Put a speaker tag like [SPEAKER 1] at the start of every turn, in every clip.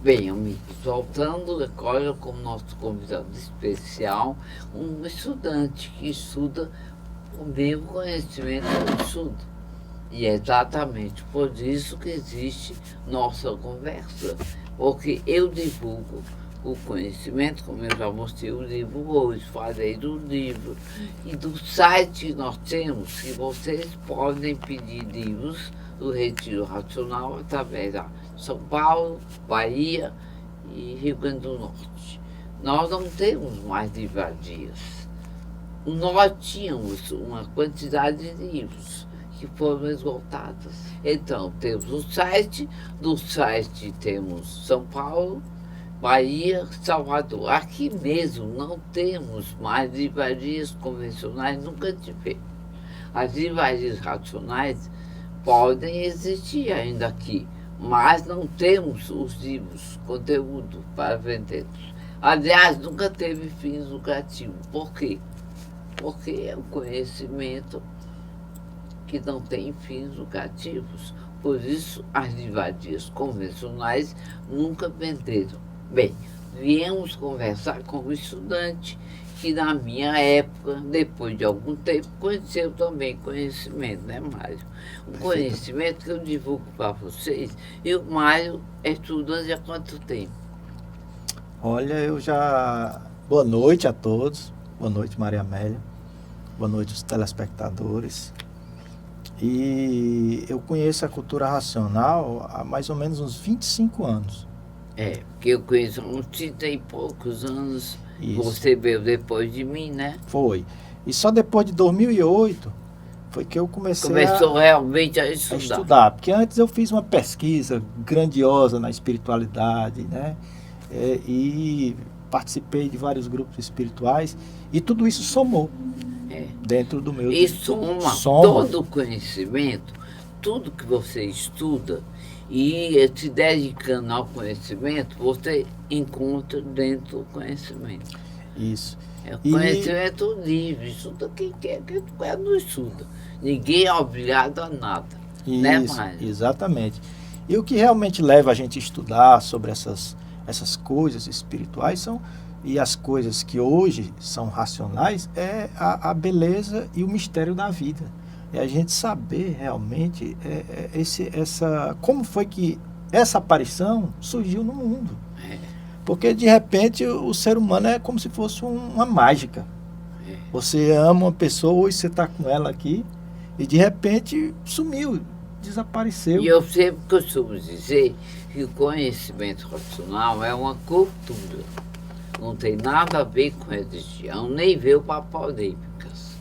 [SPEAKER 1] Bem, amigos, voltando agora com o nosso convidado especial, um estudante que estuda o mesmo conhecimento que eu estudo. E é exatamente por isso que existe nossa conversa, porque eu divulgo o conhecimento, como eu já mostrei o livro hoje, falei do livro, e do site que nós temos, que vocês podem pedir livros do Retiro Racional através da São Paulo, Bahia e Rio Grande do Norte. Nós não temos mais livrarias. Nós tínhamos uma quantidade de livros que foram esgotados. Então, temos o site, do site temos São Paulo, Bahia, Salvador. Aqui mesmo não temos mais livrarias convencionais, nunca tivemos. As livrarias racionais podem existir ainda aqui, mas não temos os livros, conteúdo para vendê-los. Aliás, nunca teve fins lucrativos. Por quê? Porque é um conhecimento que não tem fins lucrativos. Por isso, as livrarias convencionais nunca venderam. Bem, viemos conversar com um estudante que, na minha época, depois de algum tempo, conheceu também conhecimento, né, Mário? Um conhecimento que eu divulgo para vocês. E o Mário é estudante há quanto tempo?
[SPEAKER 2] Olha, eu já... Boa noite a todos. Boa noite, Maria Amélia. Boa noite, os telespectadores. E eu conheço a cultura racional há mais ou menos uns 25 anos.
[SPEAKER 1] É, porque eu conheço há uns 30 e poucos anos.
[SPEAKER 2] Isso.
[SPEAKER 1] Você veio depois de mim, né?
[SPEAKER 2] Foi. E só depois de 2008 foi que eu comecei
[SPEAKER 1] Começou realmente a
[SPEAKER 2] a
[SPEAKER 1] estudar.
[SPEAKER 2] estudar. Porque antes eu fiz uma pesquisa grandiosa na espiritualidade, né? E participei de vários grupos espirituais. E tudo isso somou dentro do meu...
[SPEAKER 1] E soma todo o conhecimento, tudo que você estuda, e se dedicando ao conhecimento, você encontra dentro do conhecimento.
[SPEAKER 2] Isso.
[SPEAKER 1] É o conhecimento livre, estuda quem quer não estuda. Ninguém é obrigado a nada.
[SPEAKER 2] Isso,
[SPEAKER 1] né, Mário?
[SPEAKER 2] Exatamente. E o que realmente leva a gente a estudar sobre essas coisas espirituais e as coisas que hoje são racionais é a beleza e o mistério da vida. É a gente saber realmente como foi que essa aparição surgiu no mundo. Porque, de repente, o ser humano é como se fosse uma mágica. Você ama uma pessoa, hoje você está com ela aqui, e, de repente, sumiu, desapareceu.
[SPEAKER 1] E eu sempre costumo dizer que o conhecimento racional é uma cultura. Não tem nada a ver com religião, nem veio para polêmicas.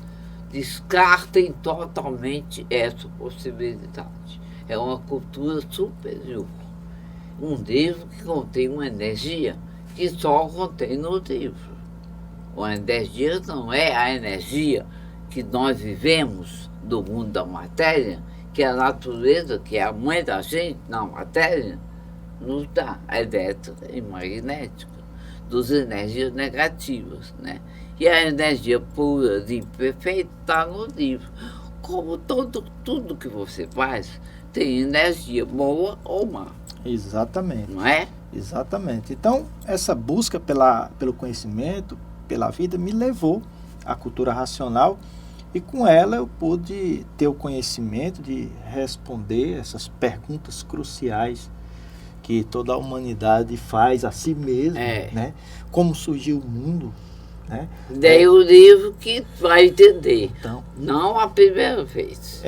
[SPEAKER 1] Descartem totalmente essa possibilidade. É uma cultura superior. Um livro que contém uma energia que só contém no livro. A energia não é a energia que nós vivemos do mundo da matéria, que a natureza, que é a mãe da gente na matéria, nos dá, a elétrica e magnética, das energias negativas, né? E a energia pura, limpa e perfeita está no livro. Como tudo que você faz tem energia boa ou má.
[SPEAKER 2] Exatamente.
[SPEAKER 1] Não é?
[SPEAKER 2] Exatamente. Então, essa busca pelo conhecimento, pela vida, me levou à cultura racional e com ela eu pude ter o conhecimento de responder essas perguntas cruciais que toda a humanidade faz a si mesma, né? Como surgiu o mundo, né?
[SPEAKER 1] Daí o livro que vai entender.
[SPEAKER 2] Então,
[SPEAKER 1] não a primeira vez.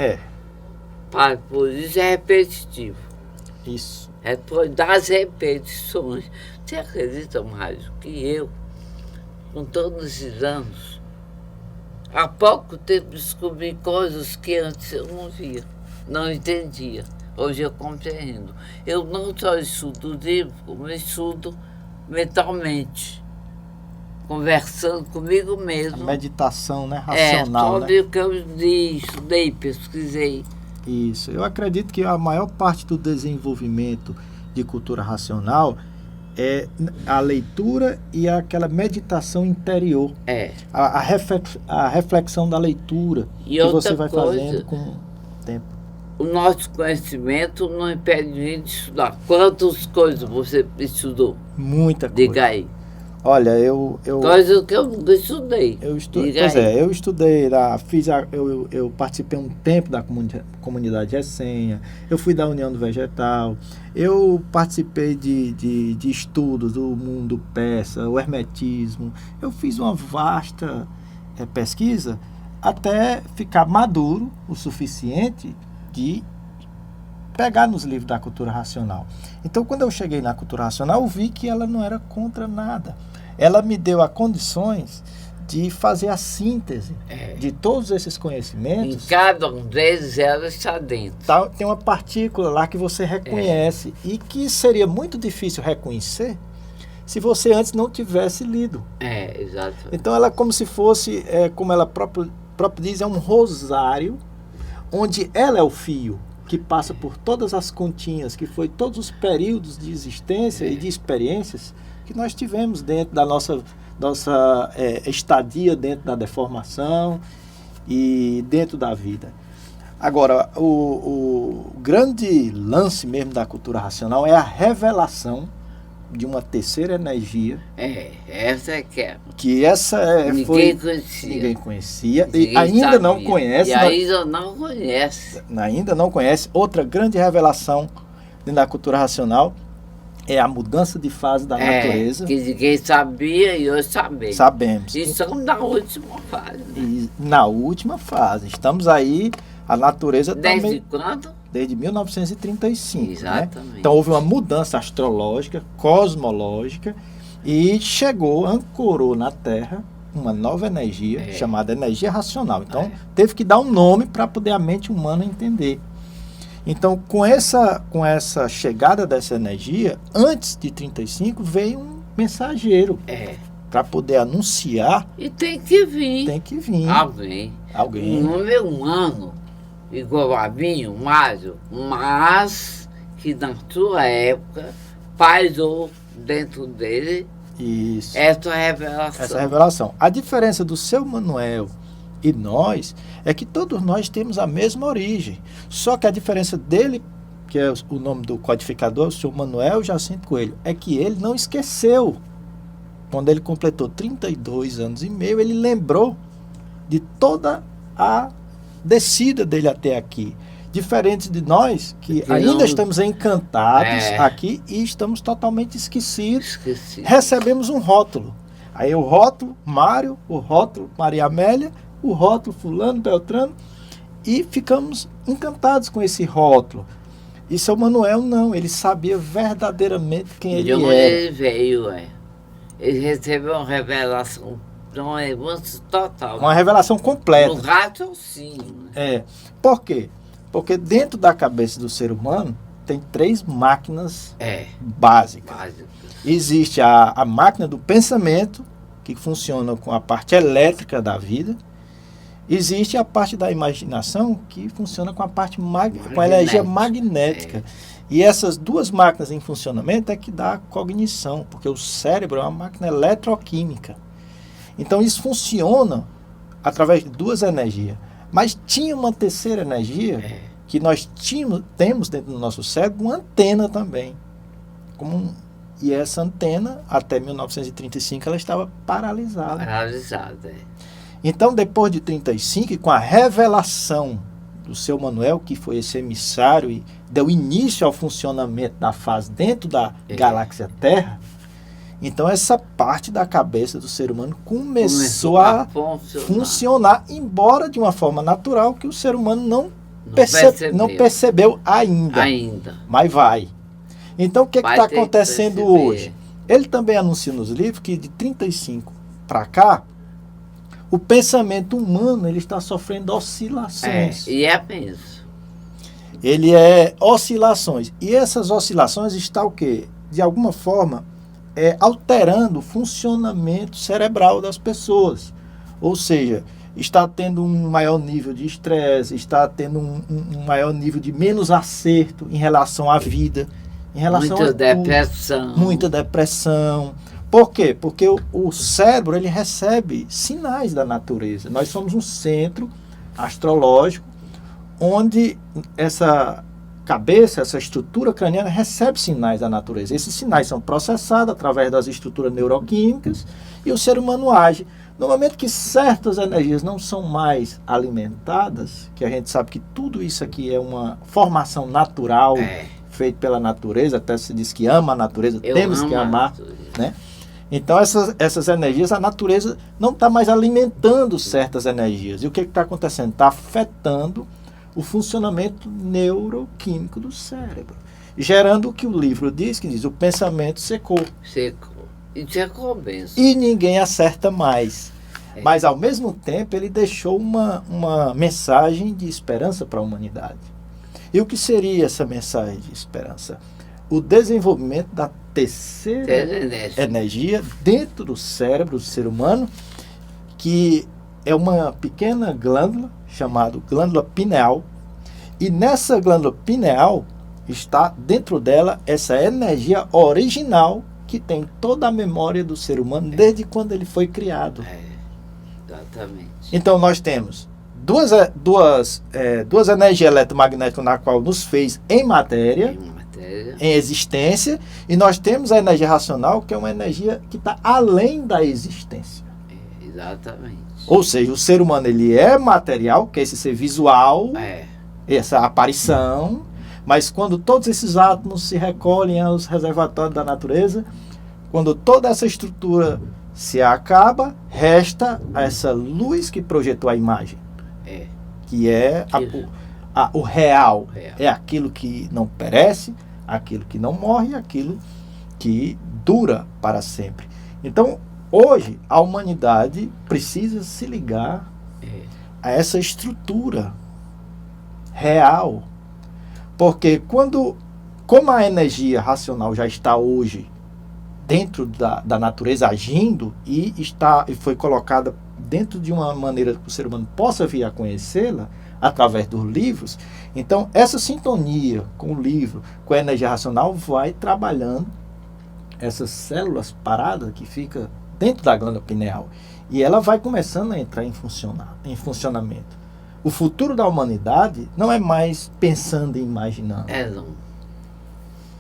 [SPEAKER 1] Por isso é repetitivo.
[SPEAKER 2] Isso.
[SPEAKER 1] É por das repetições. Você acredita, Mário, que eu, com todos esses anos, há pouco tempo descobri coisas que antes eu não via, não entendia. Hoje eu compreendo. Eu não só estudo o livro, como eu estudo mentalmente, conversando comigo mesmo.
[SPEAKER 2] A meditação, né? Racional,
[SPEAKER 1] sobre o que eu li, estudei, pesquisei.
[SPEAKER 2] Isso. Eu acredito que a maior parte do desenvolvimento de cultura racional é a leitura e aquela meditação interior. A reflexão da leitura que você vai fazendo com o tempo.
[SPEAKER 1] o nosso conhecimento não impede a gente de estudar. Quantas coisas você estudou?
[SPEAKER 2] Muita coisa.
[SPEAKER 1] Diga aí.
[SPEAKER 2] Olha, eu
[SPEAKER 1] Coisas que eu nunca estudei. Diga
[SPEAKER 2] pois
[SPEAKER 1] aí.
[SPEAKER 2] é, eu estudei, eu participei um tempo da comunidade Essenha, eu fui da União do Vegetal, eu participei de estudos do mundo persa, o hermetismo, eu fiz uma vasta pesquisa até ficar maduro o suficiente de pegar nos livros da cultura racional. Então, quando eu cheguei na cultura racional, eu vi que ela não era contra nada. Ela me deu as condições de fazer a síntese de todos esses
[SPEAKER 1] Em
[SPEAKER 2] conhecimentos.
[SPEAKER 1] cada um deles ela está dentro.
[SPEAKER 2] Tem uma partícula lá que você reconhece e que seria muito difícil reconhecer se você antes não tivesse lido.
[SPEAKER 1] Exato.
[SPEAKER 2] Então, ela é como se fosse, como ela própria diz, é um rosário, onde ela é o fio que passa por todas as continhas, que foi todos os períodos de existência e de experiências que nós tivemos dentro da nossa estadia dentro da deformação e dentro da vida. Agora, o grande lance mesmo da cultura racional é a revelação de uma terceira energia.
[SPEAKER 1] Essa é que é.
[SPEAKER 2] Que essa
[SPEAKER 1] Ninguém conhecia.
[SPEAKER 2] Ninguém conhecia.
[SPEAKER 1] Ninguém
[SPEAKER 2] E ainda
[SPEAKER 1] sabia.
[SPEAKER 2] não conhece.
[SPEAKER 1] E ainda não conhece.
[SPEAKER 2] Ainda não conhece. Outra grande revelação dentro da cultura racional é a mudança de fase da natureza.
[SPEAKER 1] Que ninguém sabia e hoje sabemos.
[SPEAKER 2] Sabemos.
[SPEAKER 1] E estamos na última fase. Né?
[SPEAKER 2] E na última fase. Estamos aí, a natureza
[SPEAKER 1] Desde
[SPEAKER 2] também.
[SPEAKER 1] quando?
[SPEAKER 2] Desde 1935.
[SPEAKER 1] Exatamente.
[SPEAKER 2] Né? Então houve uma mudança astrológica, cosmológica, e ancorou na Terra uma nova energia, chamada energia racional. Então teve que dar um nome para poder a mente humana entender. Então, com essa chegada dessa energia, antes de 35, veio um mensageiro para poder anunciar.
[SPEAKER 1] E tem que vir.
[SPEAKER 2] Tem que vir.
[SPEAKER 1] Alguém. Um número humano, igual a mim, o Mário, mas que na sua época pairou dentro dele essa revelação.
[SPEAKER 2] A diferença do seu Manuel e nós é que todos nós temos a mesma origem. Só que a diferença dele, que é o nome do codificador, o seu Manuel Jacinto Coelho, é que ele não esqueceu. Quando ele completou 32 anos e meio, ele lembrou de toda a descida dele até aqui. Diferente de nós, que ainda estamos encantados aqui e estamos totalmente esquecidos. Recebemos um rótulo. Aí o rótulo Mário, o rótulo Maria Amélia, o rótulo fulano, Beltrano, e ficamos encantados com esse rótulo. E seu Manuel não, ele sabia verdadeiramente quem ele era.
[SPEAKER 1] Ele veio, ele recebeu uma revelação, uma total.
[SPEAKER 2] Uma revelação completa.
[SPEAKER 1] No raciocínio.
[SPEAKER 2] Por quê? Porque dentro da cabeça do ser humano tem 3 máquinas básicas. Existe a máquina do pensamento, que funciona com a parte elétrica da vida. Existe a parte da imaginação, que funciona com a parte com a energia magnética. E essas 2 máquinas em funcionamento é que dá a cognição, porque o cérebro é uma máquina eletroquímica. Então isso funciona através de 2 energias. Mas tinha uma terceira energia que nós temos dentro do nosso cérebro, uma antena também. E essa antena, até 1935, ela estava paralisada. Então, depois de 35, com a revelação do seu Manuel, que foi esse emissário e deu início ao funcionamento da fase dentro da galáxia Terra, então essa parte da cabeça do ser humano começou a funcionar, embora de uma forma natural que o ser humano não percebeu ainda. Mas vai. Então o que está acontecendo hoje? Ele também anuncia nos livros que de 35 para cá, o pensamento humano ele está sofrendo oscilações.
[SPEAKER 1] E é mesmo.
[SPEAKER 2] Ele é oscilações. E essas oscilações estão o quê? De alguma forma, alterando o funcionamento cerebral das pessoas. Ou seja, está tendo um maior nível de estresse, está tendo um maior nível de menos acerto em relação à vida, em relação muita depressão. Por quê? Porque o cérebro ele recebe sinais da natureza. Nós somos um centro astrológico onde essa cabeça, essa estrutura craniana recebe sinais da natureza. Esses sinais são processados através das estruturas neuroquímicas e o ser humano age. No momento que certas energias não são mais alimentadas, que a gente sabe que tudo isso aqui é uma formação natural, feita pela natureza, até se diz que ama a natureza, temos que amar, né? Então essas energias, a natureza não está mais alimentando certas energias. E o que está acontecendo? Está afetando o funcionamento neuroquímico do cérebro, gerando o que o livro diz, que diz, o pensamento secou.
[SPEAKER 1] Secou. E secou mesmo.
[SPEAKER 2] E ninguém acerta mais. Mas, ao mesmo tempo, ele deixou uma mensagem de esperança para a humanidade. E o que seria essa mensagem de esperança? O desenvolvimento da terceira energia dentro do cérebro do ser humano, que é uma pequena glândula chamada glândula pineal. E nessa glândula pineal está dentro dela essa energia original que tem toda a memória do ser humano desde quando ele foi criado.
[SPEAKER 1] Exatamente.
[SPEAKER 2] Então nós temos duas energias eletromagnéticas na qual nos fez em matéria, em existência, e nós temos a energia racional, que é uma energia que está além da existência.
[SPEAKER 1] Exatamente.
[SPEAKER 2] Ou seja, o ser humano ele é material, que é esse ser visual, essa aparição, mas quando todos esses átomos se recolhem aos reservatórios da natureza, quando toda essa estrutura se acaba, resta essa luz que projetou a imagem, que é o real. É aquilo que não perece, aquilo que não morre, aquilo que dura para sempre. Então, hoje, a humanidade precisa se ligar a essa estrutura real. Porque como a energia racional já está hoje dentro da natureza agindo e foi colocada dentro de uma maneira que o ser humano possa vir a conhecê-la através dos livros, então essa sintonia com o livro, com a energia racional, vai trabalhando essas células paradas que ficam dentro da glândula pineal. E ela vai começando a entrar em funcionamento. O futuro da humanidade não é mais pensando e imaginando.
[SPEAKER 1] Não.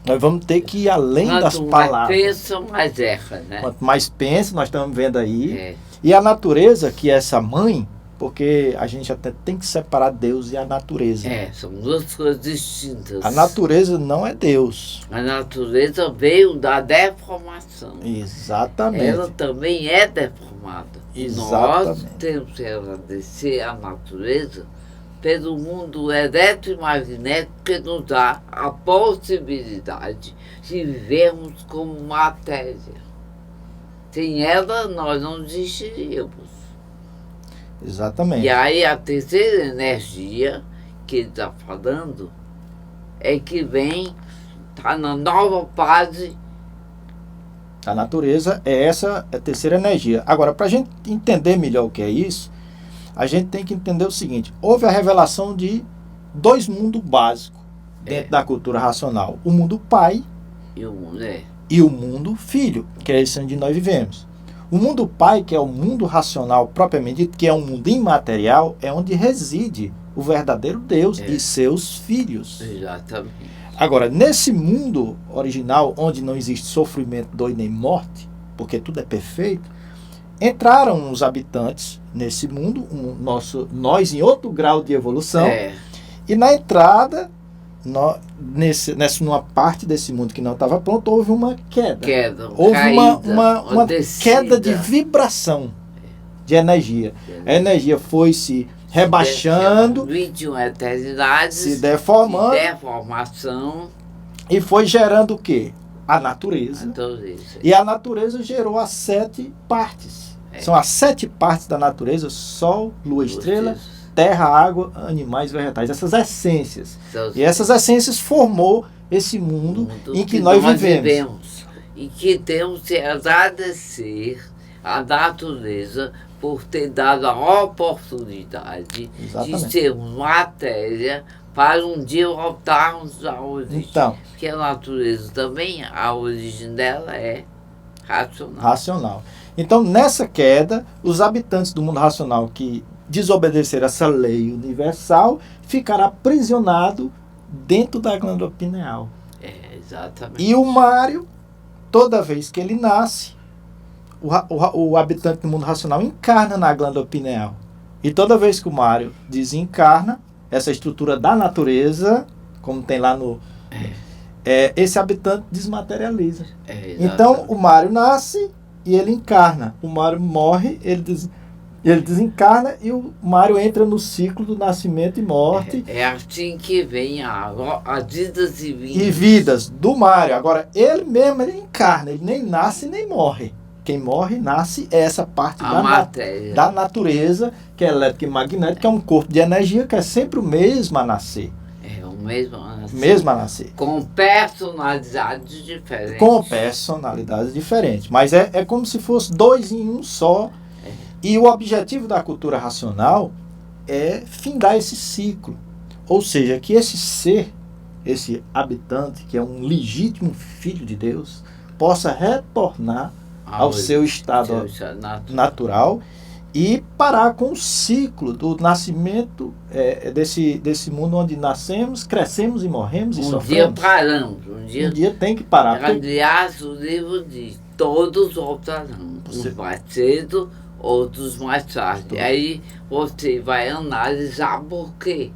[SPEAKER 2] Nós vamos ter que ir além das palavras.
[SPEAKER 1] Quanto mais pensa, mais erra, né?
[SPEAKER 2] Quanto mais pensa, nós estamos vendo aí. E a natureza, que é essa mãe, porque a gente até tem que separar Deus e a natureza.
[SPEAKER 1] São duas coisas distintas.
[SPEAKER 2] A natureza não é Deus.
[SPEAKER 1] A natureza veio da deformação.
[SPEAKER 2] Exatamente.
[SPEAKER 1] Ela também é deformada.
[SPEAKER 2] Exatamente.
[SPEAKER 1] Nós temos que agradecer à natureza pelo mundo eletromagnético que nos dá a possibilidade de vivermos como matéria. Sem ela, nós não existiríamos.
[SPEAKER 2] Exatamente.
[SPEAKER 1] E aí a terceira energia que ele está falando é que está na nova fase.
[SPEAKER 2] A natureza é essa terceira energia. Agora, para a gente entender melhor o que é isso, a gente tem que entender o seguinte: houve a revelação de dois mundos básicos dentro da cultura racional. O mundo pai
[SPEAKER 1] e
[SPEAKER 2] o mundo filho, que é esse onde nós vivemos. O mundo pai, que é o mundo racional propriamente dito, que é um mundo imaterial, é onde reside o verdadeiro Deus e seus filhos.
[SPEAKER 1] Exatamente.
[SPEAKER 2] Agora, nesse mundo original, onde não existe sofrimento, dor nem morte, porque tudo é perfeito, entraram os habitantes nesse mundo, nós em outro grau de evolução, e na entrada, numa parte desse mundo que não estava pronto, houve uma queda. Houve uma queda de vibração de energia. A energia foi se rebaixando,
[SPEAKER 1] 21 eternidades,
[SPEAKER 2] se deformando,
[SPEAKER 1] deformação,
[SPEAKER 2] e foi gerando o quê? A natureza. E a natureza gerou as 7 partes. São as 7 partes da natureza: Sol, Lua, Estrela, Terra, Água, animais, vegetais. Essas essências. E essas essências formou esse mundo em que nós vivemos.
[SPEAKER 1] E que temos que agradecer a natureza por ter dado a oportunidade de sermos matéria para um dia voltarmos à origem.
[SPEAKER 2] Então,
[SPEAKER 1] porque a natureza também, a origem dela é racional.
[SPEAKER 2] Então, nessa queda, os habitantes do mundo racional que desobedecer essa lei universal, ficará aprisionado dentro da glândula pineal.
[SPEAKER 1] Exatamente.
[SPEAKER 2] E o Mário, toda vez que ele nasce, o habitante do mundo racional encarna na glândula pineal. E toda vez que o Mário desencarna, essa estrutura da natureza, como tem lá no... esse habitante desmaterializa. Então, o Mário nasce e ele encarna. O Mário morre, ele desencarna e o Mário entra no ciclo do nascimento e morte.
[SPEAKER 1] É assim que vem as idas e vindas.
[SPEAKER 2] E vidas do Mário. Agora, ele mesmo, ele encarna, ele nem nasce nem morre. Quem morre, nasce, é essa parte da natureza, que é elétrica e magnética, que é um corpo de energia que é sempre o mesmo a nascer.
[SPEAKER 1] O mesmo a nascer. Com personalidades diferentes.
[SPEAKER 2] Com personalidades diferentes. Mas é como se fosse dois em um só. E o objetivo da cultura racional é findar esse ciclo. Ou seja, que esse ser, esse habitante, que é um legítimo filho de Deus, possa retornar ao seu estado natural e parar com o ciclo do nascimento desse mundo onde nascemos, crescemos e morremos e sofremos.
[SPEAKER 1] Um dia paramos. Um dia
[SPEAKER 2] tem que parar.
[SPEAKER 1] Aliás, o livro diz, todos voltarão. Uns mais cedo, outros mais tarde. Aí você vai analisar por quê.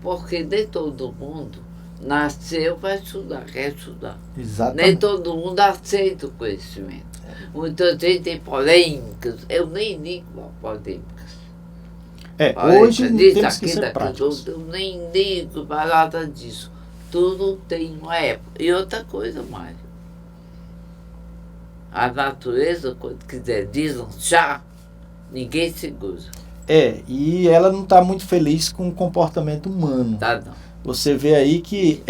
[SPEAKER 1] Porque nem todo mundo nasceu para estudar, quer estudar.
[SPEAKER 2] Exatamente.
[SPEAKER 1] Nem todo mundo aceita o conhecimento. Muita gente tem polêmicas. Eu nem ligo a polêmicas.
[SPEAKER 2] Hoje temos que ser práticos.
[SPEAKER 1] Eu nem ligo para nada disso. Tudo tem uma época. E outra coisa mais. A natureza, quando quiser deslanchar, ninguém segura.
[SPEAKER 2] E ela não está muito feliz com o comportamento humano.
[SPEAKER 1] Tá, não.
[SPEAKER 2] Você vê aí que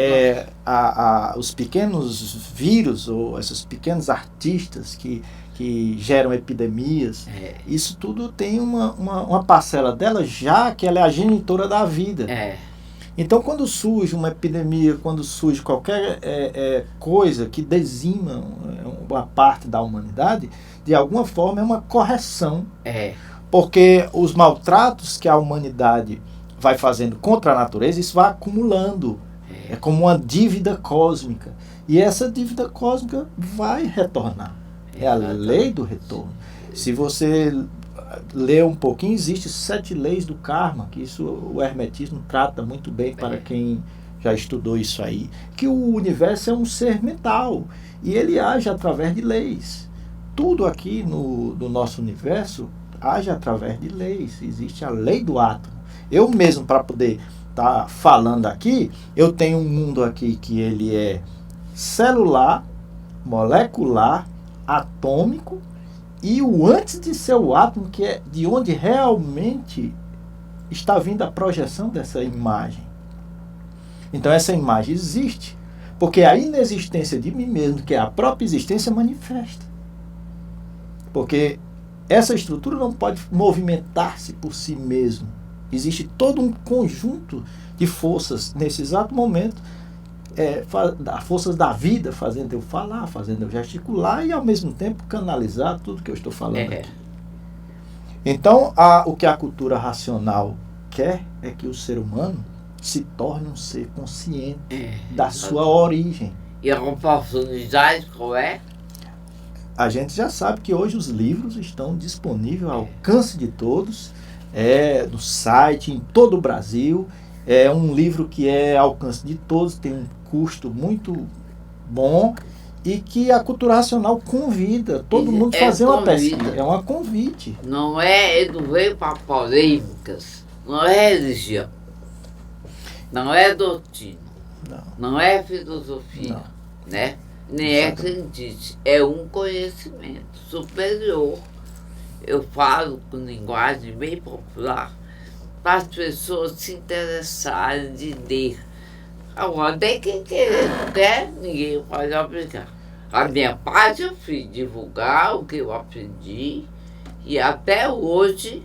[SPEAKER 2] os pequenos vírus, ou esses pequenos artistas que geram epidemias, isso tudo tem uma parcela dela, já que ela é a genitora da vida. Então, quando surge uma epidemia, quando surge qualquer coisa que dizima uma parte da humanidade, de alguma forma é uma correção. Porque os maltratos que a humanidade vai fazendo contra a natureza, isso vai acumulando. É como uma dívida cósmica. E essa dívida cósmica vai retornar. É a lei do retorno. Se você ler um pouquinho, existem 7 leis do karma, que isso o hermetismo trata muito bem para quem já estudou isso aí. Que o universo é um ser mental e ele age através de leis. Tudo aqui no nosso universo age através de leis. Existe a lei do átomo. Eu mesmo, para poder estar falando aqui, eu tenho um mundo aqui que ele é celular, molecular, atômico, e o antes de ser o átomo, que é de onde realmente está vindo a projeção dessa imagem. Então essa imagem existe, porque a inexistência de mim mesmo, que é a própria existência, manifesta. Porque essa estrutura não pode movimentar-se por si mesmo. Existe todo um conjunto de forças nesse exato momento, forças da vida, fazendo eu falar, fazendo eu gesticular e ao mesmo tempo canalizar tudo que eu estou falando aqui. Então, o que a cultura racional quer é que o ser humano se torne um ser consciente da sua origem.
[SPEAKER 1] E a oportunidade qual é?
[SPEAKER 2] A gente já sabe que hoje os livros estão disponíveis ao alcance de todos, no site, em todo o Brasil. É um livro que é ao alcance de todos, tem um custo muito bom e que a cultura racional convida todo mundo a fazer uma pesquisa. É um convite.
[SPEAKER 1] Não veio para polêmicas, não é religião, não é doutrina, não é filosofia, né? Nem é crendice, é um conhecimento superior. Eu falo com linguagem bem popular para as pessoas se interessarem de ler. Agora, tem quem querer, não quer, ninguém pode obrigar. A minha parte eu fiz divulgar o que eu aprendi e até hoje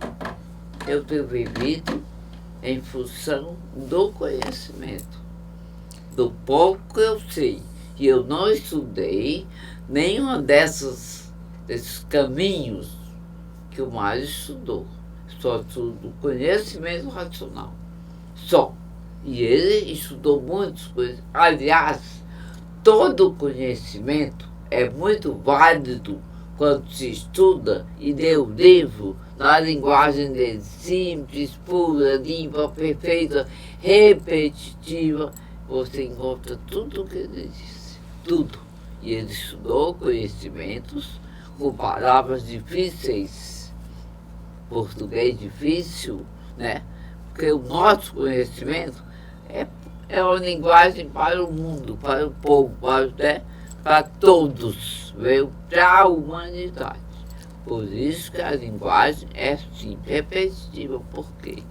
[SPEAKER 1] eu tenho vivido em função do conhecimento, do pouco que eu sei. E eu não estudei nenhum desses caminhos que o Mário estudou. Só estudo conhecimento racional. Só. E ele estudou muitas coisas. Aliás, todo conhecimento é muito válido quando se estuda e lê o livro na linguagem dele, simples, pura, limpa, perfeita, repetitiva. Você encontra tudo o que ele disse. Tudo. E ele estudou conhecimentos com palavras difíceis, português difícil, né? Porque o nosso conhecimento é uma linguagem para o mundo, para o povo, para todos, veio para a humanidade. Por isso que a linguagem é simples, repetitiva. Por quê?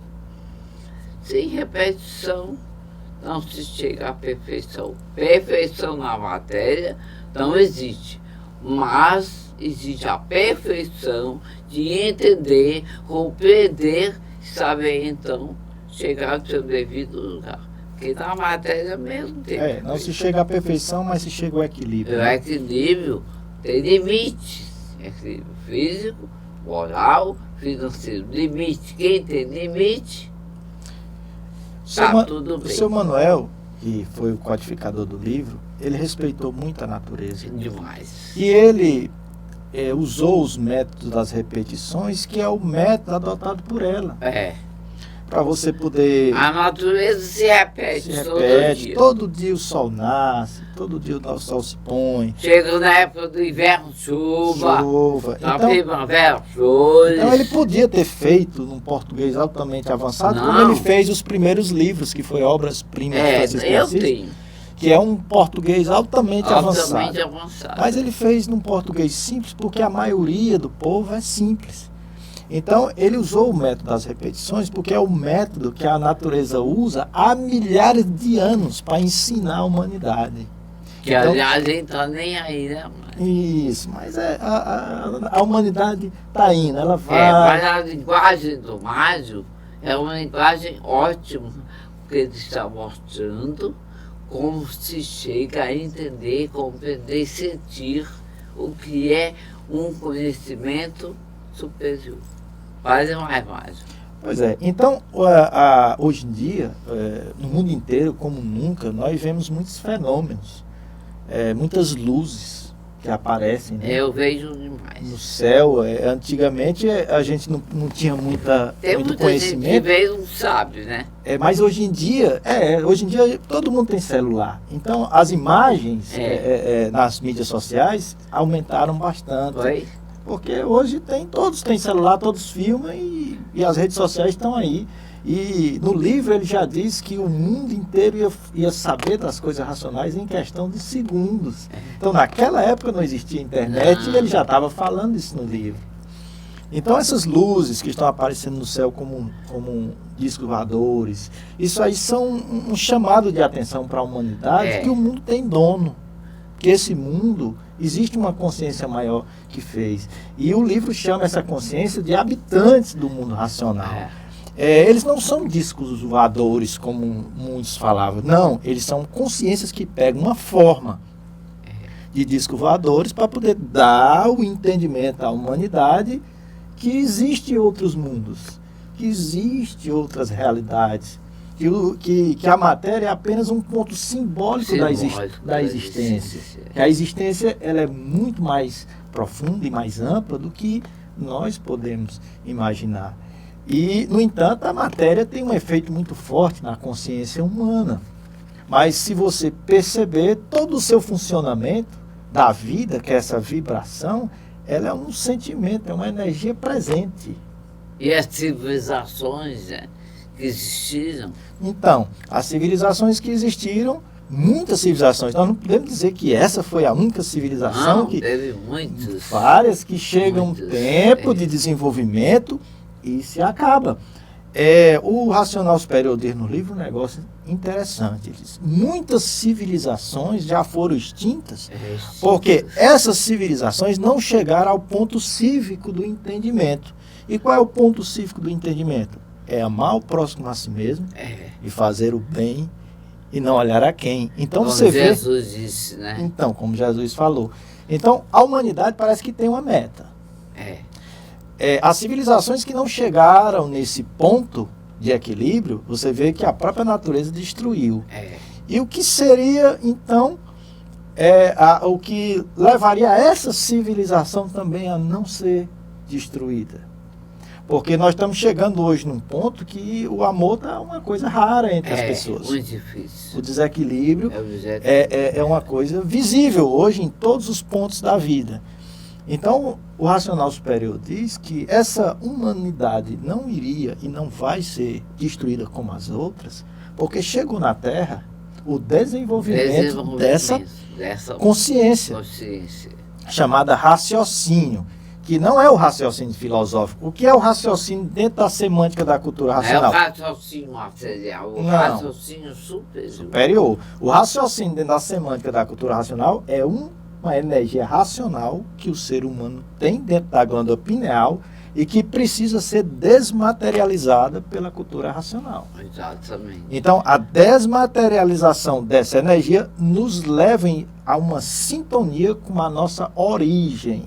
[SPEAKER 1] Sem repetição não se chega à perfeição. Perfeição na matéria não existe, mas existe a perfeição de entender, compreender, saber então chegar ao seu devido lugar. Porque na matéria mesmo tem.
[SPEAKER 2] Não se chega à perfeição, mas se chega ao equilíbrio.
[SPEAKER 1] O equilíbrio tem limites. Equilíbrio físico, moral, financeiro. Limite. Quem tem limite, tudo bem.
[SPEAKER 2] O seu Manuel, que foi o codificador do livro, ele respeitou muito a natureza.
[SPEAKER 1] Demais.
[SPEAKER 2] E ele usou os métodos das repetições, que é o método adotado por ela. Para você poder...
[SPEAKER 1] A natureza se repete, todo dia.
[SPEAKER 2] Todo dia o sol nasce, todo dia o sol se põe.
[SPEAKER 1] Chega na época do inverno, chuva. Na primavera, flores.
[SPEAKER 2] Então ele podia ter feito num português altamente avançado, como ele fez os primeiros livros, que foi Obras-Primas de Francisco de Assis, que é um português altamente avançado. Mas ele fez num português simples, porque a maioria do povo é simples. Então, ele usou o método das repetições, porque é o método que a natureza usa há milhares de anos para ensinar a humanidade.
[SPEAKER 1] Que, então, aliás, ele está nem aí, né, mãe?
[SPEAKER 2] Isso, mas a humanidade está indo, ela vai...
[SPEAKER 1] Mas a linguagem do Mário é uma linguagem ótima, porque ele está mostrando como se chega a entender, compreender e sentir o que é um conhecimento superior. Quase mais.
[SPEAKER 2] Pois é. Então, hoje em dia, no mundo inteiro, como nunca, nós vemos muitos fenômenos, muitas luzes que aparecem, né?
[SPEAKER 1] Eu vejo demais.
[SPEAKER 2] No céu. Antigamente a gente não tinha muito conhecimento.
[SPEAKER 1] Tem muita gente que vê e não sabe, né?
[SPEAKER 2] Mas hoje em dia todo mundo tem celular. Então, as imagens nas mídias sociais aumentaram bastante.
[SPEAKER 1] Foi?
[SPEAKER 2] Porque hoje todos têm celular, todos filmam e as redes sociais estão aí. E no livro ele já diz que o mundo inteiro ia saber das coisas racionais em questão de segundos. Então naquela época não existia internet e ele já estava falando isso no livro. Então essas luzes que estão aparecendo no céu como discos voadores, isso aí são um chamado de atenção para a humanidade, que o mundo tem dono. Que esse mundo, existe uma consciência maior que fez. E o livro chama essa consciência de habitantes do mundo racional. Eles não são discos voadores, como muitos falavam. Não, eles são consciências que pegam uma forma de discos voadores para poder dar o entendimento à humanidade que existem outros mundos, que existem outras realidades. Que a matéria é apenas um ponto simbólico da existência. Que a existência ela é muito mais profunda e mais ampla do que nós podemos imaginar. E, no entanto, a matéria tem um efeito muito forte na consciência humana. Mas se você perceber, todo o seu funcionamento da vida, que é essa vibração, ela é um sentimento, é uma energia presente.
[SPEAKER 1] E as civilizações, que existiram?
[SPEAKER 2] Então, as civilizações que existiram, muitas civilizações, nós não podemos dizer que essa foi a única civilização.
[SPEAKER 1] Não, teve muitas.
[SPEAKER 2] Várias que chegam um tempo de desenvolvimento e se acaba. O Racional Superior diz no livro um negócio interessante. Ele diz, muitas civilizações já foram extintas porque essas civilizações não chegaram ao ponto cívico do entendimento. E qual é o ponto cívico do entendimento? É amar o próximo a si mesmo e fazer o bem e não olhar a quem. Então
[SPEAKER 1] como
[SPEAKER 2] você
[SPEAKER 1] Jesus disse, né?
[SPEAKER 2] Então, como Jesus falou. Então, a humanidade parece que tem uma meta. as civilizações que não chegaram nesse ponto de equilíbrio, você vê que a própria natureza destruiu. E o que seria, então, o que levaria essa civilização também a não ser destruída? Porque nós estamos chegando hoje num ponto que o amor está uma coisa rara entre as pessoas.
[SPEAKER 1] Muito difícil.
[SPEAKER 2] O desequilíbrio é uma coisa visível hoje em todos os pontos da vida. Então, o racional superior diz que essa humanidade não iria e não vai ser destruída como as outras, porque chegou na Terra o desenvolvimento dessa consciência, chamada raciocínio, que não é o raciocínio filosófico. O que é o raciocínio dentro da semântica da cultura racional?
[SPEAKER 1] É o raciocínio material, o raciocínio superior.
[SPEAKER 2] O raciocínio dentro da semântica da cultura racional é uma energia racional que o ser humano tem dentro da glândula pineal e que precisa ser desmaterializada pela cultura racional.
[SPEAKER 1] Exatamente.
[SPEAKER 2] Então, a desmaterialização dessa energia nos leva a uma sintonia com a nossa origem,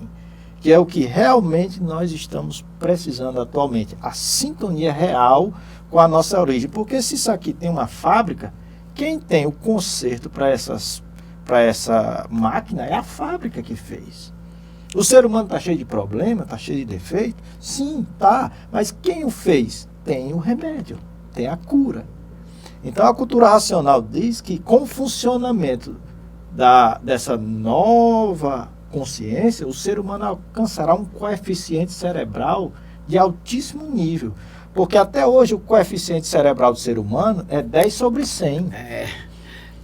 [SPEAKER 2] que é o que realmente nós estamos precisando atualmente, a sintonia real com a nossa origem. Porque se isso aqui tem uma fábrica, quem tem o conserto para essa máquina é a fábrica que fez. O ser humano está cheio de problema, está cheio de defeito? Sim, tá. Mas quem o fez? Tem o remédio, tem a cura. Então a cultura racional diz que com o funcionamento dessa nova consciência, o ser humano alcançará um coeficiente cerebral de altíssimo nível. Porque até hoje o coeficiente cerebral do ser humano é 10 sobre 100.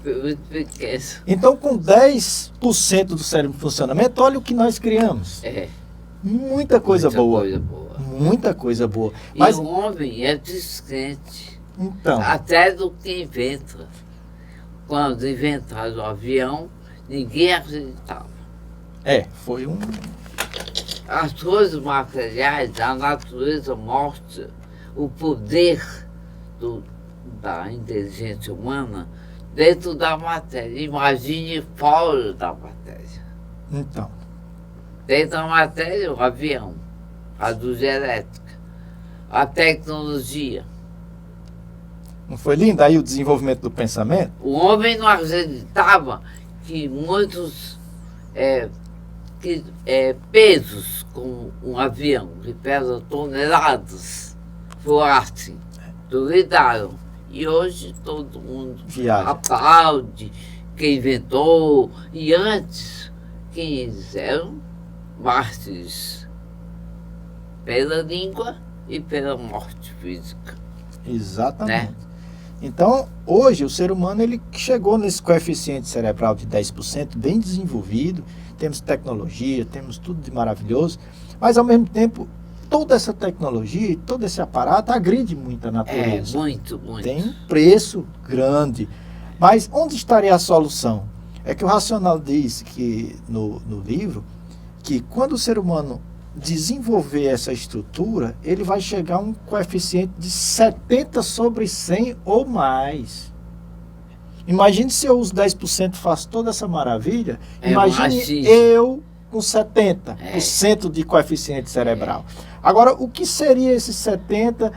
[SPEAKER 1] Muito pequeno.
[SPEAKER 2] Então, com 10% do cérebro em funcionamento, olha o que nós criamos. Muita coisa boa. Muita coisa boa. Mas
[SPEAKER 1] o homem é descrente.
[SPEAKER 2] Então,
[SPEAKER 1] até do que inventa. Quando inventaram o avião, ninguém acreditava.
[SPEAKER 2] Foi
[SPEAKER 1] As coisas materiais, a natureza mostra o poder da inteligência humana dentro da matéria. Imagine fora da matéria.
[SPEAKER 2] Então.
[SPEAKER 1] Dentro da matéria, o avião, a luz elétrica, a tecnologia.
[SPEAKER 2] Não foi lindo aí o desenvolvimento do pensamento?
[SPEAKER 1] O homem não acreditava que muitos pesos, como um avião que pesa toneladas, voassem. Duvidaram. E hoje todo mundo aplaude quem inventou. E antes, quem eles eram? Mártires. Pela língua e pela morte física.
[SPEAKER 2] Exatamente. Né? Então, hoje, o ser humano ele chegou nesse coeficiente cerebral de 10%, bem desenvolvido. Temos tecnologia, temos tudo de maravilhoso. Mas, ao mesmo tempo, toda essa tecnologia e todo esse aparato agride muito a natureza.
[SPEAKER 1] Muito.
[SPEAKER 2] Tem um preço grande. Mas onde estaria a solução? É que o racional diz que, no livro, que quando o ser humano desenvolver essa estrutura, ele vai chegar a um coeficiente de 70 sobre 100 ou mais. Imagine se eu uso 10% e faço toda essa maravilha. Imagine eu com 70% de coeficiente cerebral. Agora, o que seria esse 70%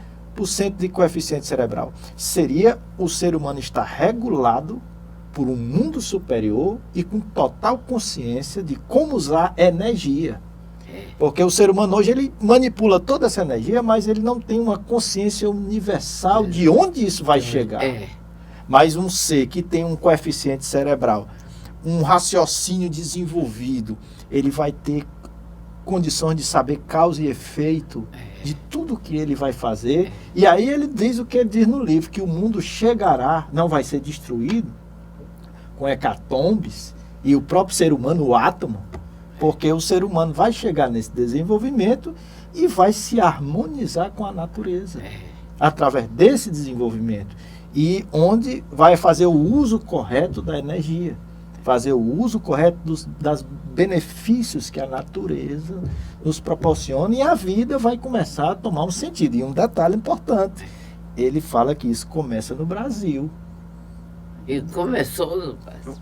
[SPEAKER 2] de coeficiente cerebral? Seria o ser humano estar regulado por um mundo superior e com total consciência de como usar energia. Porque o ser humano hoje ele manipula toda essa energia, mas ele não tem uma consciência universal de onde isso vai chegar. Mas um ser que tem um coeficiente cerebral, um raciocínio desenvolvido, ele vai ter condições de saber causa e efeito de tudo que ele vai fazer. E aí ele diz o que ele diz no livro, que o mundo chegará, não vai ser destruído com hecatombes, e o próprio ser humano, o átomo, porque o ser humano vai chegar nesse desenvolvimento e vai se harmonizar com a natureza através desse desenvolvimento, e onde vai fazer o uso correto da energia, fazer o uso correto dos benefícios que a natureza nos proporciona, e a vida vai começar a tomar um sentido. E um detalhe importante, ele fala que isso começa no Brasil.
[SPEAKER 1] E começou no Brasil.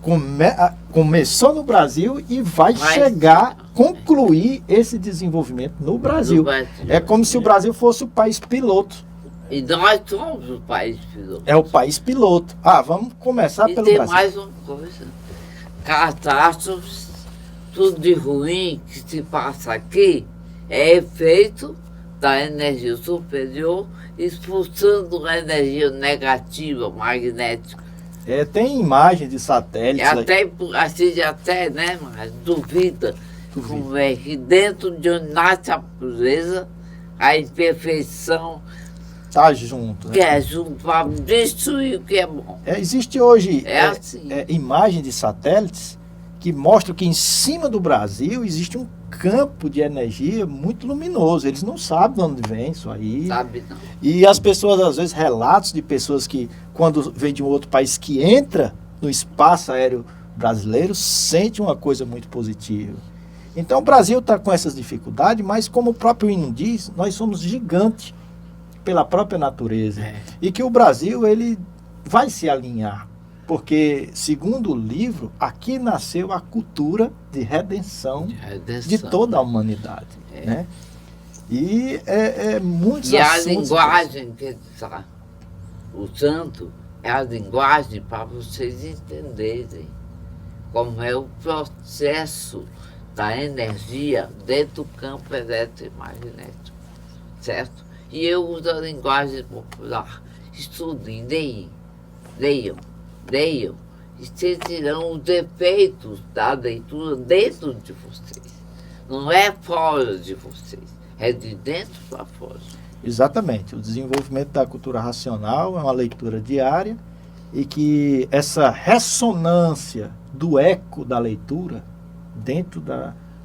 [SPEAKER 2] Começou no Brasil e vai chegar concluir esse desenvolvimento no Brasil. É como se o Brasil fosse o país piloto.
[SPEAKER 1] E nós somos o país piloto.
[SPEAKER 2] É o país piloto. Vamos começar
[SPEAKER 1] E
[SPEAKER 2] pelo
[SPEAKER 1] tem
[SPEAKER 2] Brasil.
[SPEAKER 1] mais uma coisa. Catástrofes, tudo de ruim que se passa aqui é efeito da energia superior expulsando a energia negativa, magnética.
[SPEAKER 2] Tem imagem de satélites.
[SPEAKER 1] Até, né, mas duvida como é que dentro de onde nasce a pureza, a imperfeição
[SPEAKER 2] Tá junto. Né?
[SPEAKER 1] que é junto para destruir o que é bom.
[SPEAKER 2] Existe hoje
[SPEAKER 1] assim.
[SPEAKER 2] imagem de satélites que mostram que em cima do Brasil existe um campo de energia muito luminoso. Eles não sabem de onde vem isso aí.
[SPEAKER 1] Sabe não.
[SPEAKER 2] E as pessoas, às vezes, relatos de pessoas que, quando vem de um outro país que entra no espaço aéreo brasileiro, sente uma coisa muito positiva. Então, o Brasil está com essas dificuldades, mas como o próprio hino diz, nós somos gigantes pela própria natureza. E que o Brasil, ele vai se alinhar. Porque, segundo o livro, aqui nasceu a cultura de redenção de toda a humanidade. Né? E muitos
[SPEAKER 1] E a
[SPEAKER 2] assuntos...
[SPEAKER 1] linguagem que ele está usando é a linguagem para vocês entenderem como é o processo da energia dentro do campo elétrico e magnético, certo? E eu uso a linguagem popular. Estudem, leiam, e sentirão os efeitos da leitura dentro de vocês. Não é fora de vocês, é de dentro para fora.
[SPEAKER 2] Exatamente. O desenvolvimento da cultura racional é uma leitura diária e que essa ressonância do eco da leitura dentro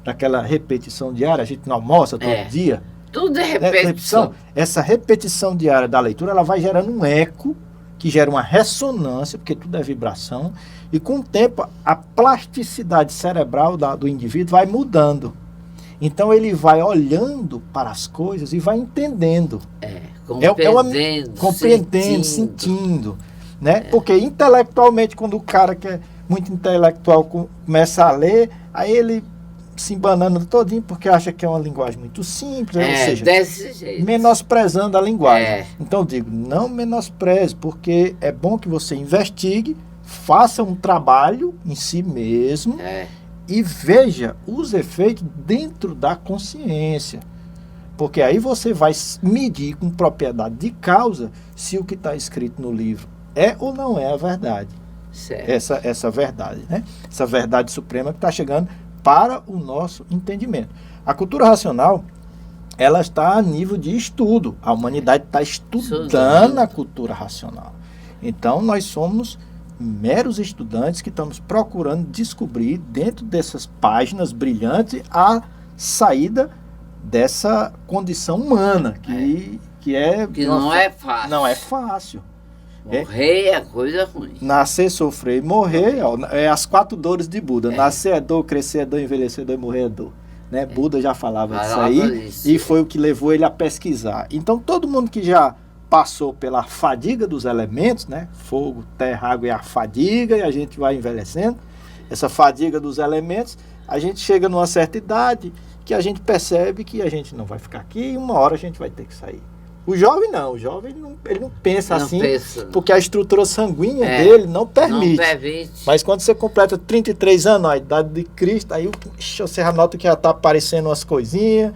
[SPEAKER 2] daquela repetição diária, a gente não almoça todo dia.
[SPEAKER 1] Tudo é repetição.
[SPEAKER 2] Essa repetição diária da leitura, ela vai gerando um eco que gera uma ressonância, porque tudo é vibração, e com o tempo a plasticidade cerebral do indivíduo vai mudando. Então ele vai olhando para as coisas e vai entendendo. Compreendendo, sentindo. Né? Porque intelectualmente, quando o cara que é muito intelectual começa a ler, aí ele se embanando todinho porque acha que é uma linguagem muito simples, ou seja,
[SPEAKER 1] desse jeito.
[SPEAKER 2] Menosprezando a linguagem. Então eu digo, não menospreze, porque é bom que você investigue, faça um trabalho em si mesmo e veja os efeitos dentro da consciência. Porque aí você vai medir com propriedade de causa se o que está escrito no livro é ou não é a verdade. Essa verdade, né? Essa verdade suprema que está chegando para o nosso entendimento. A cultura racional, ela está a nível de estudo. A humanidade está estudando a cultura racional. Então, nós somos meros estudantes que estamos procurando descobrir, dentro dessas páginas brilhantes, a saída dessa condição humana, que
[SPEAKER 1] não é fácil.
[SPEAKER 2] Não é fácil.
[SPEAKER 1] Morrer é coisa ruim.
[SPEAKER 2] Nascer, sofrer e morrer é as 4 dores de Buda. Nascer é dor, crescer é dor, envelhecer é dor e morrer é dor. Né? Buda já falava disso aí e foi o que levou ele a pesquisar. Então todo mundo que já passou pela fadiga dos elementos, né? Fogo, terra, água e a fadiga, e a gente vai envelhecendo. Essa fadiga dos elementos, a gente chega numa certa idade que a gente percebe que a gente não vai ficar aqui e uma hora a gente vai ter que sair. O jovem não, ele não pensa assim, porque a estrutura sanguínea dele não permite. Mas quando você completa 33 anos, a idade de Cristo, aí você já nota que já está aparecendo umas coisinhas,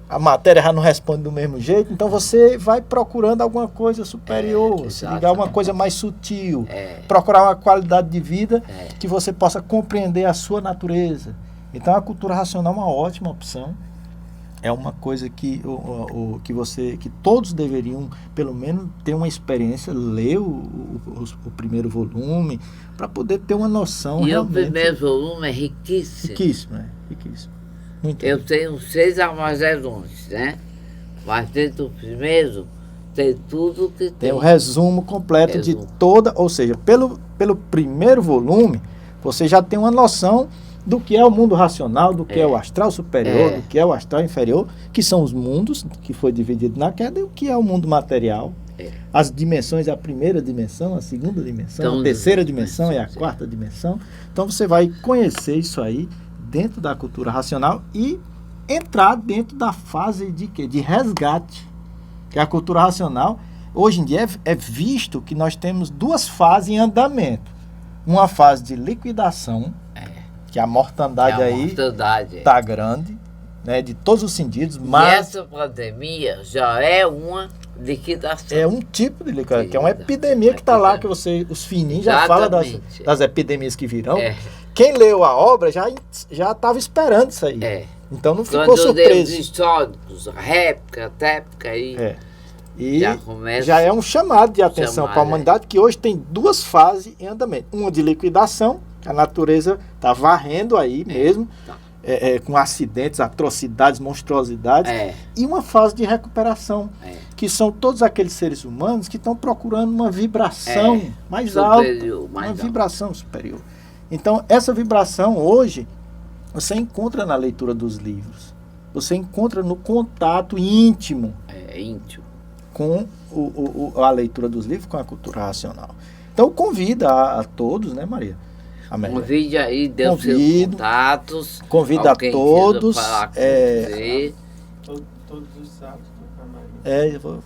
[SPEAKER 2] a matéria já não responde do mesmo jeito, então você vai procurando alguma coisa superior, se ligar a uma coisa mais sutil, procurar uma qualidade de vida que você possa compreender a sua natureza. Então a cultura racional é uma ótima opção. É uma coisa que todos deveriam, pelo menos, ter uma experiência, ler o primeiro volume, para poder ter uma noção.
[SPEAKER 1] E o primeiro volume é riquíssimo.
[SPEAKER 2] Riquíssimo. Muito
[SPEAKER 1] Eu tenho 6 armazéns, né? Mas dentro do primeiro tem tudo que tem.
[SPEAKER 2] Tem o resumo completo de toda, ou seja, pelo primeiro volume, você já tem uma noção do que é o mundo racional, do que é o astral superior, do que é o astral inferior, que são os mundos, que foi dividido na queda, e o que é o mundo material. As dimensões, a primeira dimensão, a segunda dimensão, a terceira dimensão e a quarta dimensão. Então você vai conhecer isso aí dentro da cultura racional e entrar dentro da fase de quê? De resgate. Que a cultura racional, hoje em dia, é visto que nós temos duas fases em andamento. Uma fase de liquidação, que a mortandade aí está grande, né, de todos os sentidos, mas...
[SPEAKER 1] E essa pandemia já é uma liquidação.
[SPEAKER 2] É um tipo de liquidação, que é uma epidemia que está lá, que os fininhos já falam das epidemias que virão. Quem leu a obra já estava esperando isso aí. Então não ficou surpreso.
[SPEAKER 1] Os históricos, a réplica, a tépica aí.
[SPEAKER 2] E já é um chamado de atenção para a humanidade, que hoje tem duas fases em andamento. Uma de liquidação, que a natureza está varrendo aí mesmo, com acidentes, atrocidades, monstruosidades. E uma fase de recuperação, que são todos aqueles seres humanos que estão procurando uma vibração mais alta, uma vibração superior. Então, essa vibração hoje, você encontra na leitura dos livros. Você encontra no contato íntimo.
[SPEAKER 1] Íntimo.
[SPEAKER 2] Com a leitura dos livros, com a cultura racional. Então, convida a todos, né, Maria?
[SPEAKER 1] Convide aí, dê os seus contatos.
[SPEAKER 2] Convida a todos.
[SPEAKER 3] Todos os sábados com a Maria.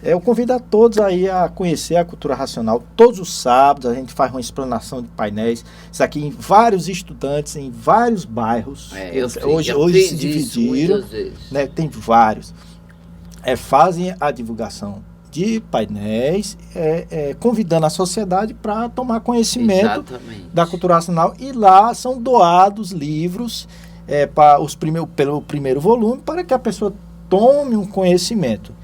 [SPEAKER 2] Eu convido a todos aí a conhecer a cultura racional. Todos os sábados a gente faz uma explanação de painéis. Isso aqui em vários estudantes, em vários bairros. Hoje se dividiram. Né, tem vários. Fazem a divulgação de painéis, convidando a sociedade para tomar conhecimento da cultura racional. E lá são doados livros pelo primeiro volume, para que a pessoa tome um conhecimento.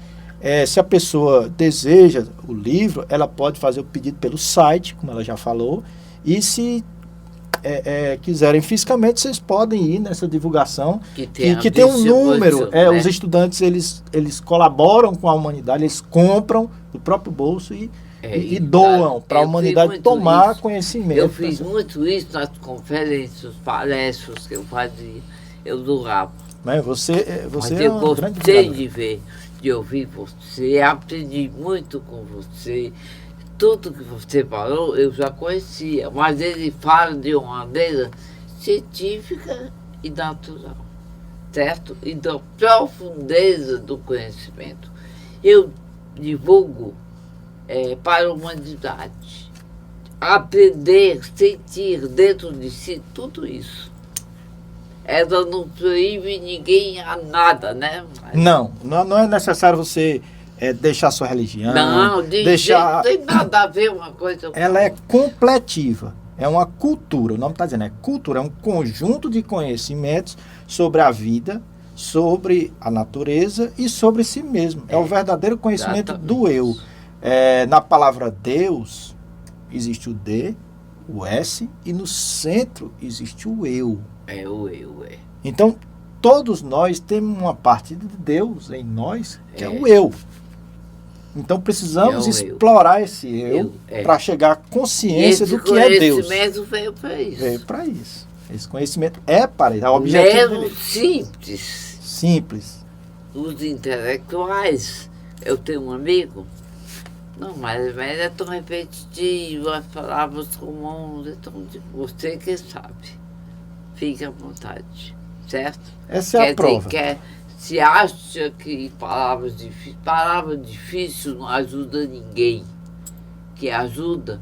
[SPEAKER 2] Se a pessoa deseja o livro, ela pode fazer o pedido pelo site, como ela já falou, e se quiserem fisicamente, vocês podem ir nessa divulgação, que tem um número. Né? Os estudantes eles colaboram com a humanidade, eles compram do próprio bolso e doam para a humanidade tomar conhecimento.
[SPEAKER 1] Eu fiz muito isso nas conferências, palestras que eu fazia, eu doava.
[SPEAKER 2] Mas você
[SPEAKER 1] eu gostei de ver, de ouvir você, aprendi muito com você. Tudo que você falou eu já conhecia, mas ele fala de uma maneira científica e natural, certo? E da profundeza do conhecimento. Eu divulgo para a humanidade. Aprender, sentir dentro de si tudo isso. Ela não proíbe ninguém a nada, né?
[SPEAKER 2] Não é necessário você... deixar sua religião.
[SPEAKER 1] Não tem nada a ver uma coisa com
[SPEAKER 2] ela é completiva. É uma cultura. O nome está dizendo, cultura. É um conjunto de conhecimentos sobre a vida, sobre a natureza e sobre si mesmo. É o verdadeiro conhecimento do eu. Na palavra Deus, existe o D, o S, e no centro existe o eu.
[SPEAKER 1] O eu.
[SPEAKER 2] Então, todos nós temos uma parte de Deus em nós, que é o eu. Então precisamos explorar esse eu para chegar à consciência do que é Deus.
[SPEAKER 1] Esse conhecimento veio para isso.
[SPEAKER 2] Veio para isso. Esse conhecimento é para isso. É o objetivo
[SPEAKER 1] mesmo simples.
[SPEAKER 2] Simples.
[SPEAKER 1] Os intelectuais. Eu tenho um amigo. Não, mas é tão repetitivo, as palavras comuns, você que sabe. Fique à vontade. Certo?
[SPEAKER 2] Essa é a prova.
[SPEAKER 1] Se acha que palavra difícil não ajuda ninguém, que ajuda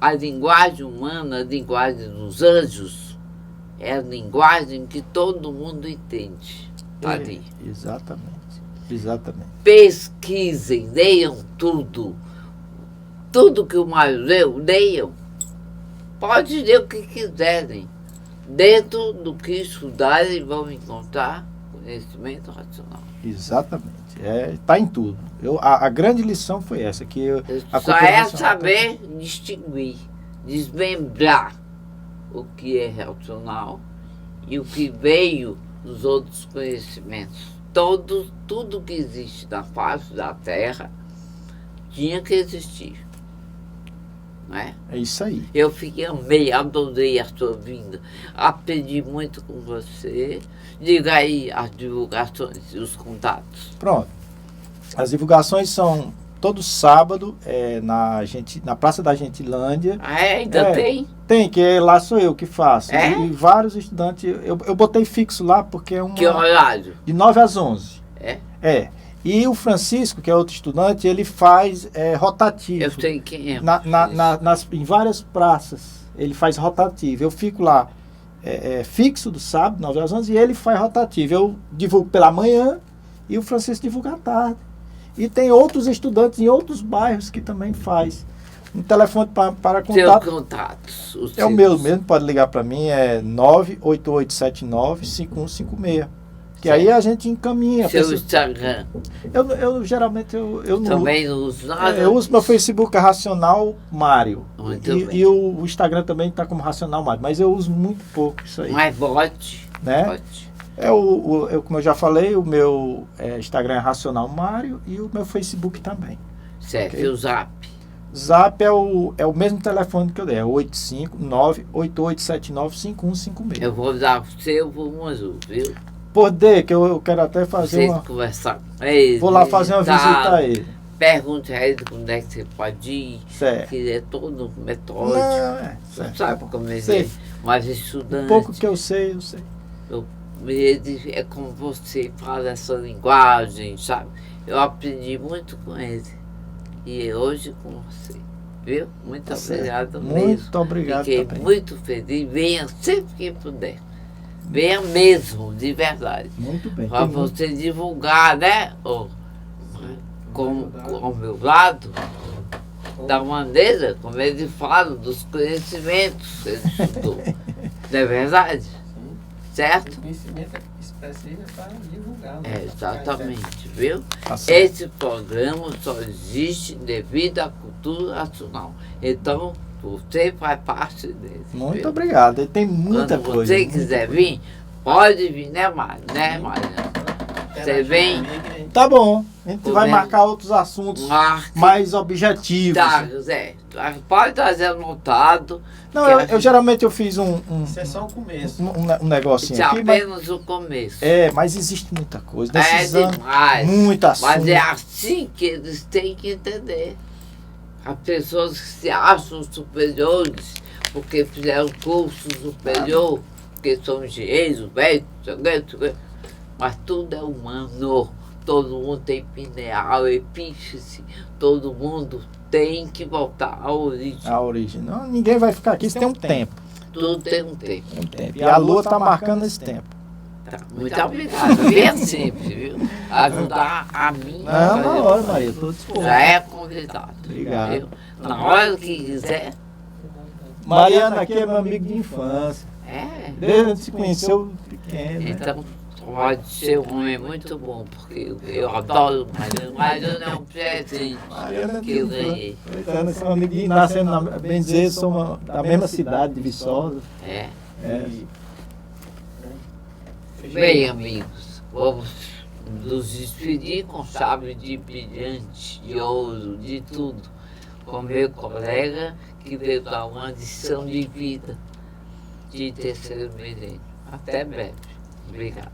[SPEAKER 1] a linguagem humana, a linguagem dos anjos, é a linguagem que todo mundo entende. Tá ali.
[SPEAKER 2] Exatamente.
[SPEAKER 1] Pesquisem, leiam tudo. Tudo que o Mário leu, leiam. Pode ler o que quiserem. Dentro do que estudarem, vão encontrar conhecimento racional.
[SPEAKER 2] Exatamente. Está em tudo. A grande lição foi essa.
[SPEAKER 1] Só é saber distinguir, desmembrar o que é racional e o que veio dos outros conhecimentos. Tudo que existe na face da Terra tinha que existir. Não é?
[SPEAKER 2] É isso aí.
[SPEAKER 1] Eu adorei a sua vinda. Aprendi muito com você. Diga aí as divulgações e os contatos.
[SPEAKER 2] Pronto. As divulgações são todo sábado na Praça da Gentilândia.
[SPEAKER 1] Ah, ainda tem?
[SPEAKER 2] Tem, que lá sou eu que faço.
[SPEAKER 1] É?
[SPEAKER 2] E vários estudantes, eu botei fixo lá porque é
[SPEAKER 1] Que horário?
[SPEAKER 2] de 9 às 11.
[SPEAKER 1] É?
[SPEAKER 2] É. E o Francisco, que é outro estudante, ele faz rotativo.
[SPEAKER 1] Eu sei quem é.
[SPEAKER 2] Em várias praças. Ele faz rotativo. Eu fico lá fixo do sábado, 9 às 11, e ele faz rotativo. Eu divulgo pela manhã e o Francisco divulga à tarde. E tem outros estudantes em outros bairros que também faz. Um telefone para
[SPEAKER 1] Seus
[SPEAKER 2] contato.
[SPEAKER 1] contatos.
[SPEAKER 2] É o meu mesmo, pode ligar para mim, é 98879-5156. Que aí a gente encaminha.
[SPEAKER 1] Seu Instagram.
[SPEAKER 2] Eu geralmente eu não
[SPEAKER 1] Também não uso nada.
[SPEAKER 2] eu uso meu Facebook Racional Mário.
[SPEAKER 1] Muito bem.
[SPEAKER 2] E o Instagram também está como Racional Mário, mas eu uso muito pouco isso aí.
[SPEAKER 1] Mas bote.
[SPEAKER 2] Né?
[SPEAKER 1] Bote.
[SPEAKER 2] Como eu já falei, o meu Instagram é Racional Mário e o meu Facebook também.
[SPEAKER 1] Certo.
[SPEAKER 2] Ok.
[SPEAKER 1] E o Zap.
[SPEAKER 2] Zap é o mesmo telefone que eu dei, é 859-8879-5156.
[SPEAKER 1] Eu vou dar o seu por um azul, viu?
[SPEAKER 2] Poder, que eu quero até fazer
[SPEAKER 1] Vocês
[SPEAKER 2] uma...
[SPEAKER 1] conversar com ele.
[SPEAKER 2] Vou lá fazer uma
[SPEAKER 1] visitar,
[SPEAKER 2] visita a ele.
[SPEAKER 1] Pergunte a ele quando é que você pode ir.
[SPEAKER 2] Certo.
[SPEAKER 1] Que ele é todo metódico.
[SPEAKER 2] Não,
[SPEAKER 1] Você sabe como ele
[SPEAKER 2] Sei.
[SPEAKER 1] é. Mas estudante.
[SPEAKER 2] Um pouco que eu sei, eu sei.
[SPEAKER 1] Ele é como você fala essa linguagem, sabe? Eu aprendi muito com ele. E hoje com você. Viu? Muito
[SPEAKER 2] Tá certo.
[SPEAKER 1] obrigado mesmo.
[SPEAKER 2] Muito obrigado
[SPEAKER 1] Fiquei
[SPEAKER 2] também.
[SPEAKER 1] muito feliz. Venha sempre que puder. Venha mesmo, de verdade.
[SPEAKER 2] Muito bem.
[SPEAKER 1] Para
[SPEAKER 2] Tem muito-
[SPEAKER 1] você divulgar, né? Com o meu lado, da maneira como ele fala dos conhecimentos que ele estudou. Não é verdade? Certo?
[SPEAKER 3] O conhecimento específico é para divulgar. né?
[SPEAKER 1] É, exatamente, viu?
[SPEAKER 2] Tá certo.
[SPEAKER 1] Esse programa só existe devido à cultura nacional. Então, você faz parte dele.
[SPEAKER 2] Muito
[SPEAKER 1] viu?
[SPEAKER 2] obrigado. E tem muita
[SPEAKER 1] Quando
[SPEAKER 2] coisa.
[SPEAKER 1] você
[SPEAKER 2] muita
[SPEAKER 1] quiser
[SPEAKER 2] coisa.
[SPEAKER 1] vir, pode vir, né, Mário? Né, Mário? Você vem,
[SPEAKER 2] Tá bom. A gente
[SPEAKER 1] Tô
[SPEAKER 2] vai
[SPEAKER 1] vendo.
[SPEAKER 2] marcar outros assuntos
[SPEAKER 1] marque.
[SPEAKER 2] mais objetivos.
[SPEAKER 1] Tá, Zé. Pode trazer anotado.
[SPEAKER 2] Não,
[SPEAKER 1] que
[SPEAKER 2] eu,
[SPEAKER 1] a
[SPEAKER 2] eu
[SPEAKER 1] gente-
[SPEAKER 2] geralmente eu fiz um
[SPEAKER 3] Isso é só o começo.
[SPEAKER 2] um negocinho
[SPEAKER 1] Isso é
[SPEAKER 2] aqui, mas,
[SPEAKER 1] apenas o começo.
[SPEAKER 2] mas existe muita coisa.
[SPEAKER 1] É
[SPEAKER 2] Nesses anos,
[SPEAKER 1] demais.
[SPEAKER 2] muito assunto.
[SPEAKER 1] Mas é assim que eles têm que entender. As pessoas que se acham superiores porque fizeram curso superior, porque são engenheiros, médicos, mas tudo é humano. Todo mundo tem pineal, epífise, todo mundo tem que voltar à origem.
[SPEAKER 2] A origem. Não, ninguém vai ficar aqui, isso tem um tempo.
[SPEAKER 1] Tudo tem um tempo.
[SPEAKER 2] Tem um tempo. E a Lua está marcando esse tempo.
[SPEAKER 1] Tá, muito obrigado. Venha sempre, viu? Ajudar a mim.
[SPEAKER 2] Não,
[SPEAKER 1] a
[SPEAKER 2] na
[SPEAKER 1] fazer
[SPEAKER 2] hora,
[SPEAKER 1] o-
[SPEAKER 2] Maria, estou disposto.
[SPEAKER 1] Já é convidado.
[SPEAKER 2] Obrigado.
[SPEAKER 1] Viu? Na hora que quiser.
[SPEAKER 2] Mariana aqui é meu amigo de infância.
[SPEAKER 1] É.
[SPEAKER 2] Desde a gente se conheceu pequeno. Né?
[SPEAKER 1] Então, pode ser um homem muito bom, porque eu adoro Mariana. Mariana é um presente
[SPEAKER 2] Mariana
[SPEAKER 1] que eu ganhei.
[SPEAKER 2] Pois é, nós somos amigos de nascemos, bem dizer, somos da mesma cidade, de Viçosa.
[SPEAKER 1] É.
[SPEAKER 2] É.
[SPEAKER 1] Bem, amigos, vamos nos despedir com chave de brilhante, de ouro, de tudo, com meu colega que veio dar uma lição de vida de terceiro milênio. Até breve. Obrigado.